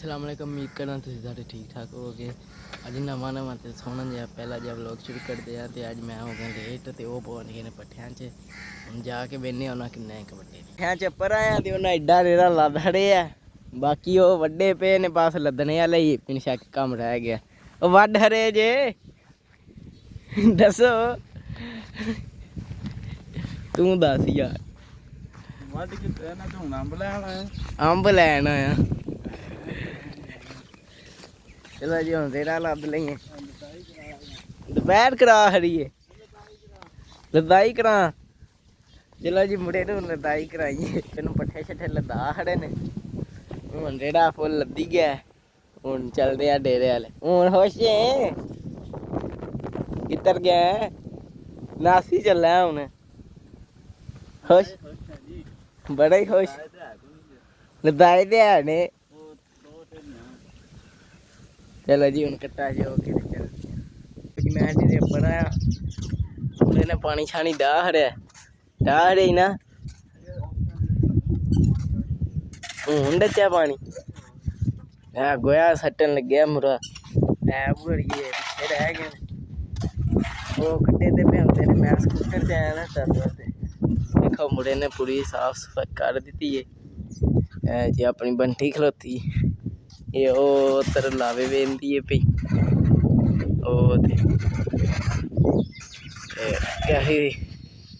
असलामुअलैकुम। उम्मीद करना तुम सारे ठीक ठाक हो गए। अज नवा तो सोहना जहा पहला जहा व्लॉग शुरू करते हैं। तो अज मैं हो गया लेट तो वह पहुँच गए पट्ठिया च। हम जाके बहने उन्हें किन्ने क बड़े पट्ठिया च पर आया तो उन्हें एडा रेड़ा लद खड़े है। बाकी वो वड्डे पे ने बस लदने वाले ही पिन शक कम रह गया। वो वड हरे जे दसो तू दस यार अंब लैन आया। चलो जी हम रेड़ा लद लईए। दोपहर करा खड़िए लदाई करा। चलो जी मुड़े ने लदाई कराइए। तेन पट्ठे शट्ठे लदा खड़े ने। हूँ रेड़ा फुल लद्दी गया। हूँ चलते हैं डेरे वाले। हूँ खुश है किधर गया नासी चला हूँ खुश बड़ा ही खुश लदाए तो है ने। चलो जी हूँ कट्टा जो के चलते मैं बनाया उन्हें पानी छानी डाह रही ना। हूँ डचा पानी गोया सट्टन लगे मुरा ऐप करिए पिछे रह गए। वो कट्टे ते पे ने मैं स्कूटर से आया ना तब देखो मुड़े ने पूरी साफ सफाई कर दी है जी। अपनी बंटी खलोती ये उधर लावे बेंदी है पी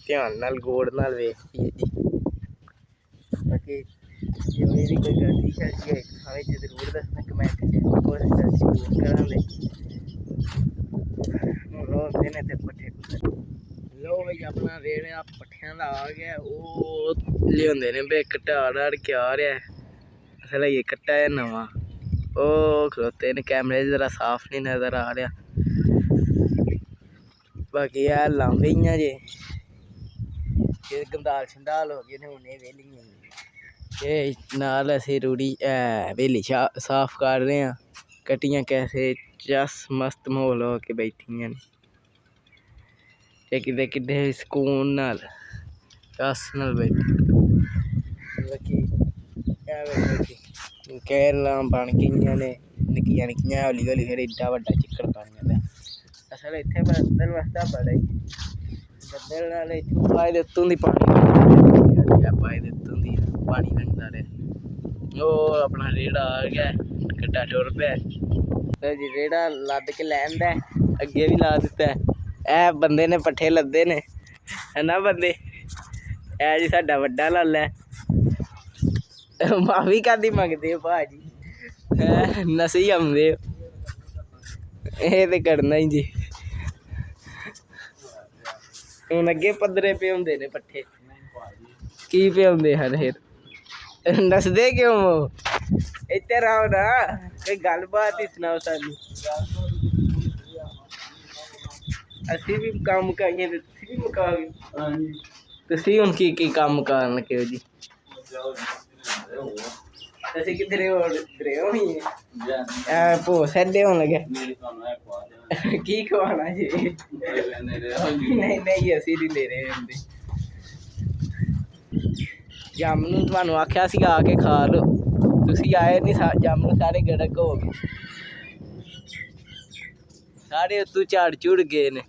ध्यान नाल गोड़ नाल वेखती है जी। बाकी जो मेरी कोई गलती शलती है खाने च जरूर दसना कमेंट च कोशिश करा दे। ने ते पट्ठे लो भाई अपना रेड़ा पट्ठिया का आ गया। वो लिया ने बे कट्टा अड़ के आ रहा है। असल ये कट्टा है नवा ओ खलोते ने कैमरे जरा साफ नहीं नजर आ रहा। बाकी यार लांबे जे गंदाल शंदाल हो गए उन्हें वेली नाल असी रूड़ी वेली साफ कर रहे हैं। कट्टियां कैसे चस मस्त माहौल हो के बैठिया ने कि कि सुकून नाल चस नाल बैठी कैरला बन गई ने निक्कियां निक्कियां हौली हौली फिर एड्डा वड्डा चिक्कड़ बन गया। असल इत्थे बदल वसदा बड़ा ही बदल नाल इत्थों पाए दे उत्तों दी पानी पाए दे उत्तों दी पानी लंघदा रहा। वो अपना रेड़ा आ गया कट्टा टुर पे तो जी रेड़ा लद के लैंदा अगे भी ला दिता है। बंदे ने पट्ठे लदे ने है ना बंदे है जी साडा वड्डा लाला है। माफी कदी मंगते हो भाजी नसी आंदे ये तो करना ही जी। हूँ अगे पदरे पे होंगे ने पट्ठे की पे होंगे हैं फिर नसदे क्यों इधर आओ ना कोई गलबात ही सुनाओ सानू। असी भी काम मुकाइए तुसी भी मुकाओगे। तुसी हुण की काम मुकान लगे हो जी। असी किधरे हो भोस अड्डे होन लगे की खवाना जी। नहीं नहीं असी नहीं ले रहे होंगे जामनू थानू आख्या सी आके खा लो तुसी आए नहीं। जामनू सारे गड़क हो गए सारे उत्तू झाड़ झुड़ गए ने।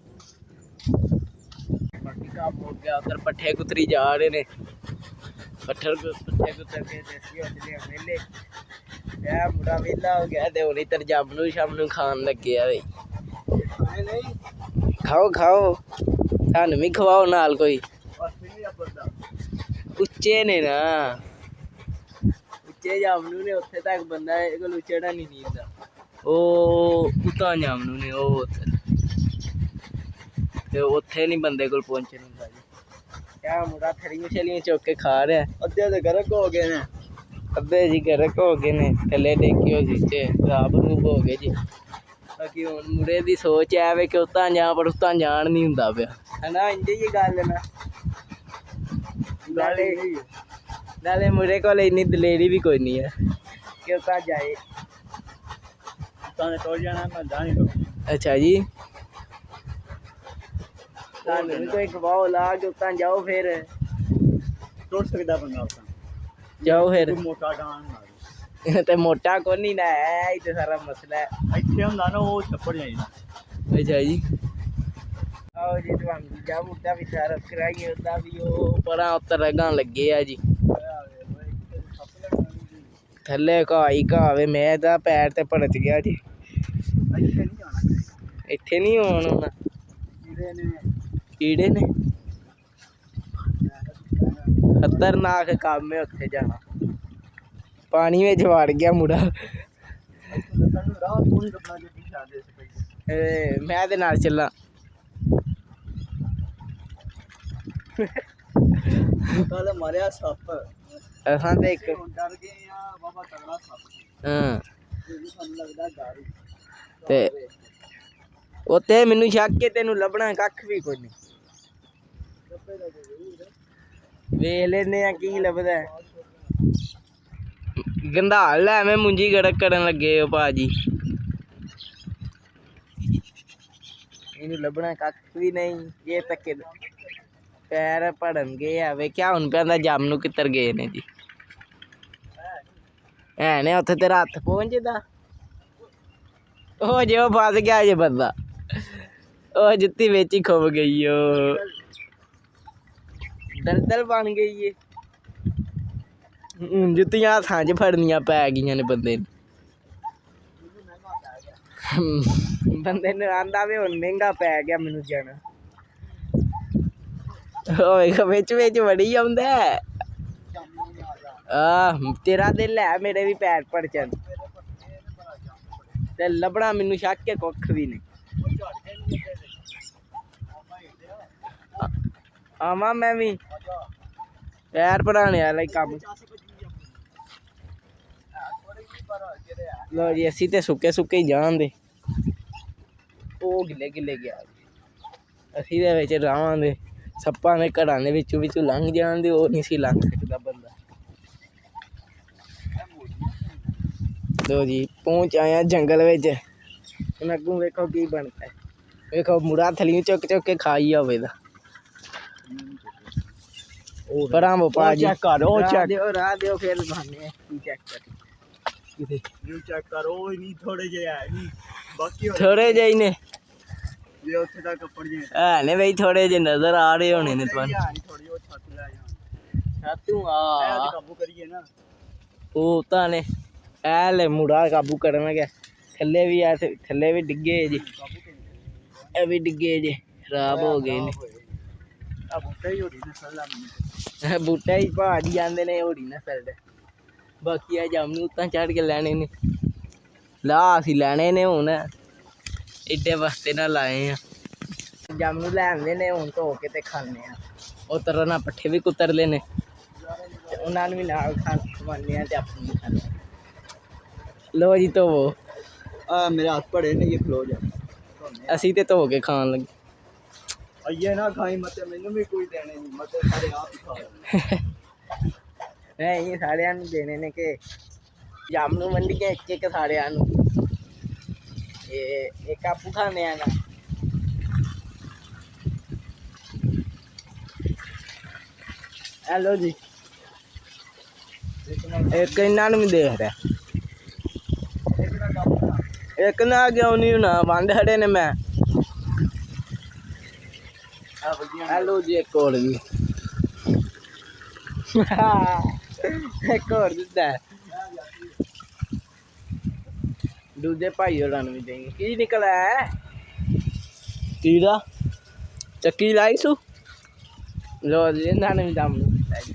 बाकी काम हो गया उधर पट्ठे कुतरी जा रहे ने पट्ठे कुतर के वेले मुड़ा वेला हो गया तो हूँ इधर जामनू शामनू खान लगे भाई। खाओ खाओ सानू भी खवाओ नाल कोई उच्चे ने ना उच्चे जामनू ने उत्थे तक बंदा को चढ़ा नहीं नींदा उता जामनू ने उत्थे नहीं बंदे को पहुंचन होंदा जी। क्या मुड़ा थड़ियां छलियां चुक के खा रहा है। अद्धे तो गरक हो गए ने अद्धे जी गरक हो गए ने थले डेके हो जीते खराब रूब हो गए जी। बाकी हूँ मुड़े की सोच है वे कि उत्ता जा पर उत्ता जान नहीं होंदा पिया है ना इंज ही गल ना। नाले मुड़े को इन्नी दलेरी भी कोई नहीं है कि उत्ता जाए। अच्छा जी कोई खवाओ ला के उत्ता जाओ फिर टुट सकता बंदा जाओ फिर मोटा ਤੇ ਮੋਟਾ ਕੋਈ ਨਹੀਂ ਨਾ ਹੈ ਇਹ ਤੇ ਸਾਰਾ ਮਸਲਾ ਹੈ ਇੱਥੇ ਹੁੰਦਾ ਨਾ ਉਹ ਛੱਪੜ ਜਾਈਦਾ ਅੱਛਾ ਜੀ ਆਓ ਜੀ ਤੁਹਾਨੂੰ ਦੂਜਾ ਮੁੱਦਾ ਵਿਚਾਰ ਕਰਾਈਏ ਉਹਦਾ ਵੀ ਉਹ ਪਰਾਂ ਉੱਤਰ ਗਾਂ ਲੱਗੇ ਆ ਜੀ ਥੱਲੇ ਘਾਈ ਘਾਵੇ ਮੈਂ ਤਾਂ ਪੈਰ ਤੇ ਭੜਕ ਗਿਆ ਜੀ ਇੱਥੇ ਨਹੀਂ ਆਉਣਾ ਹੁਣ ਕੀੜੇ ਨੇ ਖਤਰਨਾਕ ਕੰਮ ਹੈ ਉੱਥੇ ਜਾਣਾ ਪਾਣੀ ਵਿੱਚ ਵੜ ਗਿਆ ਮੁੰਡਾ ਮੈਂ ਤੇ ਨਾਲ ਚੱਲਾਂ ਕੱਲ ਮਾਰਿਆ ਸੱਪ ਅਸਾਂ ਤੇ ਇੱਕ ਡਰ ਗਏ ਆ ਬਾਬਾ ਤਗੜਾ ਸੱਪ ਹਾਂ ਸਾਨੂੰ ਲੱਗਦਾ ਡਰ ਤੇ ਉੱਥੇ ਮੈਨੂੰ ਸ਼ੱਕ ਕੇ ਤੈਨੂੰ ਲੱਭਣਾ ਕੱਖ ਵੀ ਕੋਈ ਨਹੀਂ ਵੇਖ ਲੈਨੇ ਆ ਕੀ ਲੱਭਦਾ ਗੰਧਾਲ ਲੈ ਐਵੇਂ ਮੁੰਜੀ ਗੜਕ ਕਰਨ ਲੱਗੇ ਹੋ ਭਾਜੀ ਇਹਨੂੰ ਲੱਭਣਾ ਕੱਖ ਵੀ ਨਹੀਂ ਇਹ ਤੱਕੇ ਪੈਰ ਭੜਨਗੇ ਆ ਵੇਖਿਆ ਹੁਣ ਪੈਂਦਾ ਜੰਮ ਨੂੰ ਕਿੱਧਰ ਗਏ ਨੇ ਜੀ ਐ ਨੇ ਉੱਥੇ ਤੇਰਾ ਹੱਥ ਪਹੁੰਚਦਾ ਉਹ ਜੇ ਉਹ ਫਸ ਗਿਆ ਜੇ ਬੰਦਾ ਉਹ ਜੁੱਤੀ ਵਿੱਚ ਹੀ ਖੁੱਭ ਗਈ ਉਹ ਦਲਦਲ ਬਣ ਗਈ ਏ ਜੁੱਤੀਆਂ ਹੱਥਾਂ 'ਚ ਫੜਨੀਆਂ ਪੈ ਗਈਆਂ ਨੇ ਬੰਦੇ ਨੂੰ ਬੰਦੇ ਨੂੰ ਆਂਦਾ ਵੀ ਹੁਣ ਮਹਿੰਗਾ ਪੈ ਗਿਆ ਮੈਨੂੰ ਜਾਣਾ ਹੋਏਗਾ ਵਿੱਚ ਵਿੱਚ ਵੜੀ ਆਉਂਦਾ ਤੇਰਾ ਦਿਲ ਹੈ ਮੇਰੇ ਵੀ ਪੈਰ ਪੜ ਚੱਲ ਤੇ ਲੱਭਣਾ ਮੈਨੂੰ ਸ਼ੱਕ ਕੇ ਕੁੱਖ ਵੀ ਨਹੀਂ ਆਵਾਂ ਮੈਂ ਵੀ ਪੈਰ ਪੜਾਣੇ ਵਾਲਾ ਹੀ ਕੰਮ ਲੋ ਜੀ ਅਸੀਂ ਤੇ ਸੁੱਕੇ ਸੁੱਕੇ ਹੀ ਜਾਣਦੇ ਉਹ ਗਿੱਲੇ ਗਿੱਲੇ ਗਿਆ ਅਸੀਂ ਦੇ ਵਿੱਚ ਰਾਵਾਂਗੇ ਸੱਪਾਂ ਦੇ ਘਰਾਂ ਦੇ ਵਿੱਚੋਂ ਲੰਘ ਜਾਂਦੇ ਉਹ ਨਹੀਂ ਸੀ ਲੰਘ ਸਕਦਾ ਬੰਦਾ ਲੋ ਜੀ ਪਹੁੰਚ ਆਇਆ ਜੰਗਲ ਵਿੱਚ ਹੁਣ ਅੱਗੋਂ ਵੇਖੋ ਕੀ ਬਣਦਾ ਵੇਖੋ ਮੁੜਾ ਥਲੀਂ ਚੁੱਕ ਚੁੱਕ ਕੇ ਖਾਈ ਹੋਵੇਗਾ ਪਰਾਂ ਭਾਜੀ ਚੈੱਕ ਕਰ ਉਹ ਚੈੱਕ ਰਾਹ ਦਿਓ ਫਿਰ ਬਹਾਨੇ ਕੀ ਚੈੱਕ ਕਰ ਕਿਤੇ ਇਹ ਚੈੱਕ ਕਰ ਉਹ ਨਹੀਂ ਥੋੜੇ ਜਿਹੇ ਹੈ ਨਹੀਂ ਬਾਕੀ ਥੋੜੇ ਜਿਹੇ ਨੇ ਇਹ ਉੱਥੇ ਤੱਕ ਕੱਪੜ ਜੇ ਹੈ ਨੇ ਬਈ ਥੋੜੇ ਜਿਹੇ ਨਜ਼ਰ ਆ ਰਹੇ ਹੋਣੇ ਨੇ ਤੁਹਾਨੂੰ ਥੋੜੀ ਉਹ ਛੱਤ ਲੈ ਜਾ ਛਾਤੂ ਇਹ ਕਾਬੂ ਕਰੀਏ ਨਾ ਉਹ ਤਾਂ ਨੇ ਐ ਲੈ ਮੁੜਾ ਕਾਬੂ ਕਰਨ ਗਿਆ ਥੱਲੇ ਵੀ ਆ ਥੱਲੇ ਵੀ ਡਿੱਗੇ ਜੀ ਇਹ ਵੀ ਡਿੱਗੇ ਜੇ ਖਰਾਬ ਹੋ ਗਏ ਨੇ ਆ ਬੂਟਾ ਹੀ ਹੋੜੀ ਨਸਲ ਦਾ ਬੂਟਾ ਹੀ ਪਹਾੜੀ ਜਾਂਦੇ ਨੇ ਹੋੜੀ ਨਸਲ ਦੇ ਬਾਕੀ ਆ ਜਾਮਨੂੰ ਤਾਂ ਚੜ ਕੇ ਲੈਣੇ ਨੇ ਲਾ ਅਸੀਂ ਲੈਣੇ ਨੇ ਹੁਣ ਏਡੇ ਵਾਸਤੇ ਨਾਲ ਲਾਏ ਆ ਜਾਮਨੂੰ ਲੈ ਆਉਂਦੇ ਨੇ ਹੁਣ ਧੋ ਕੇ ਤੇ ਖਾਣੇ ਆ ਉਹ ਤਰ੍ਹਾਂ ਨਾਲ ਪੱਠੇ ਵੀ ਕੁਤਰ ਲੈ ਨੇ ਤੇ ਉਹਨਾਂ ਨੂੰ ਵੀ ਨਾਲ ਖਵਾਉਂਦੇ ਆ ਤੇ ਆਪਣੀ ਵੀ ਖਾਂਦੇ ਲੋ ਜੀ ਧੋਵੋ ਆ ਮੇਰੇ ਹੱਥ ਪੜੇ ਨੇ ਇਹ ਖਲੋ ਜਾ ਅਸੀਂ ਤੇ ਧੋ ਕੇ ਖਾਣ ਲੱਗੇ ਅਈਏ ਨਾ ਖਾਈ ਮਤੇ ਮੈਨੂੰ ਵੀ ਕੋਈ ਦੇਣੇ ਨਹੀਂ ਮਤੇ ਸਾਰੇ ਆਪ ਹੀ ਖਾ ਨਹੀਂ ਸਾਰਿਆਂ ਨੂੰ ਦੇਣੇ ਨੇ ਕਿ ਜਾਮਨੂੰ ਵੰਡ ਕੇ ਇੱਕ ਇੱਕ ਸਾਰਿਆਂ ਨੂੰ ਇਹ ਇੱਕ ਆਪੂ ਖਾਣੇ ਆ ਨਾ ਹੈਲੋ ਜੀ ਇੱਕ ਇਹਨਾਂ ਨੂੰ ਵੀ ਦੇਖ ਰਿਹਾ ਇੱਕ ਨਾ ਕਿਉਂ ਨਹੀਂ ਨਾ ਵੰਡ ਖੜੇ ਨੇ ਮੈਂ ਹੈਲੋ ਜੀ ਇੱਕ ਹੋਰ ਵੀ ਇੱਕ ਹੋਰ ਦਿੱਤਾ ਦੂਜੇ ਭਾਈ ਹੋਰਾਂ ਨੂੰ ਵੀ ਦੇਂਗੇ ਕੀ ਨਿਕਲਿਆ ਕੀੜਾ ਚੱਕੀ ਲਾਈ ਸੂ ਲੋ ਜੀ ਇਹਨਾਂ ਨੇ ਵੀ ਦਮ ਨੂੰ ਦਿੱਤਾ ਜੀ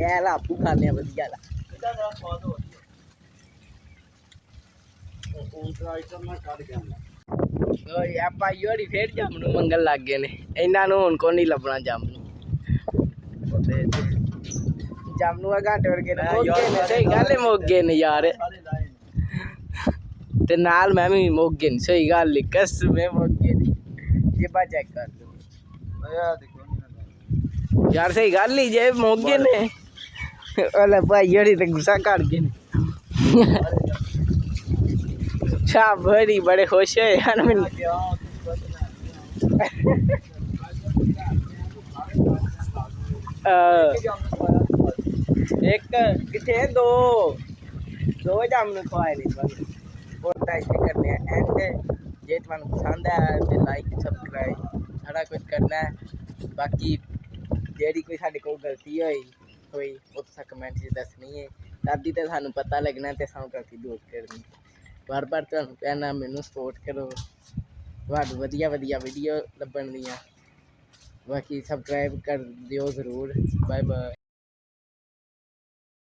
ਇਹ ਲਾ ਆਪੂ ਖਾਣੇ ਵਧੀਆ ਲਾ ਕਿਹਦਾ ਮੇਰਾ ਸਵਾਦ ਹੋ ਉਹ ਟਰਾਈਟਰ ਨਾਲ ਕੱਢ ਗਿਆ ਓਏ ਆ ਭਾਈ ਹੋਰੀ ਫੇਰ ਜੰਮ ਨੂੰ ਮੰਗਣ ਲੱਗ ਗਏ ਨੇ ਇਹਨਾਂ ਨੂੰ ਹੁਣ ਕੋ ਨਹੀਂ ਲੱਭਣਾ ਜੰਮ ਨੂੰ ਜੰਮ ਨੂੰ ਆ ਘਾਟੇ ਵਰਗੇ ਨੇ ਮੋਗੇ ਨੇ ਸਹੀ ਗੱਲ ਹੈ ਮੋਗੇ ਨੇ ਯਾਰ ਤੇ ਨਾਲ ਮੈਂ ਵੀ ਮੋਗੇ ਨੇ ਸਹੀ ਗੱਲ ਕਸ ਮੈਂ ਮੋਗੇ ਨੇ ਜੇਬਾ ਚੈੱਕ ਕਰ ਲਓ ਆ ਦੇਖੋ ਯਾਰ ਸਹੀ ਗੱਲ ਹੀ ਜੇ ਮੋਗੇ ਨੇ ਉਹਲੇ ਭਾਈ ਹੋਰੀ ਤੇ ਗੁੱਸਾ ਕਰ ਗਏ ਨੇ ਸ਼ਾਹ ਬੜੀ ਬੜੇ ਖੁਸ਼ ਹੋਏ ਹਨ ਮੈਨੂੰ ਇੱਕ ਕਿੱਥੇ ਦੋ ਜਾਮਨ ਖਵਾਏ ਨੇ ਤੁਹਾਨੂੰ ਹੋਰ ਤਾਂ ਇੱਥੇ ਕਰਨੇ ਆ ਐਂਡ ਜੇ ਤੁਹਾਨੂੰ ਪਸੰਦ ਆਇਆ ਤੇ ਲਾਈਕ ਸਬਸਕ੍ਰਾਈਬ ਸਾਰਾ ਕੁਝ ਕਰਨਾ ਹੈ ਬਾਕੀ ਜਿਹੜੀ ਕੋਈ ਸਾਡੇ ਕੋਲ ਗਲਤੀ ਹੋਈ ਉਹ ਤੁਸੀਂ ਕਮੈਂਟ 'ਚ ਦੱਸਣੀ ਹੈ ਦਾਦੀ ਤਾਂ ਸਾਨੂੰ ਪਤਾ ਲੱਗਣਾ ਤੇ ਸਾਨੂੰ ਗਲਤੀ ਦੂਰ ਕਰਨੀ ਬਾਰ ਤੁਹਾਨੂੰ ਕਹਿਣਾ ਮੈਨੂੰ ਸਪੋਰਟ ਕਰੋ ਤੁਹਾਨੂੰ ਵਧੀਆ ਵੀਡੀਓ ਲੱਭਣ ਦੀਆਂ ਬਾਕੀ ਸਬਸਕ੍ਰਾਈਬ ਕਰ ਦਿਓ ਜ਼ਰੂਰ ਬਾਏ ਬਾਏ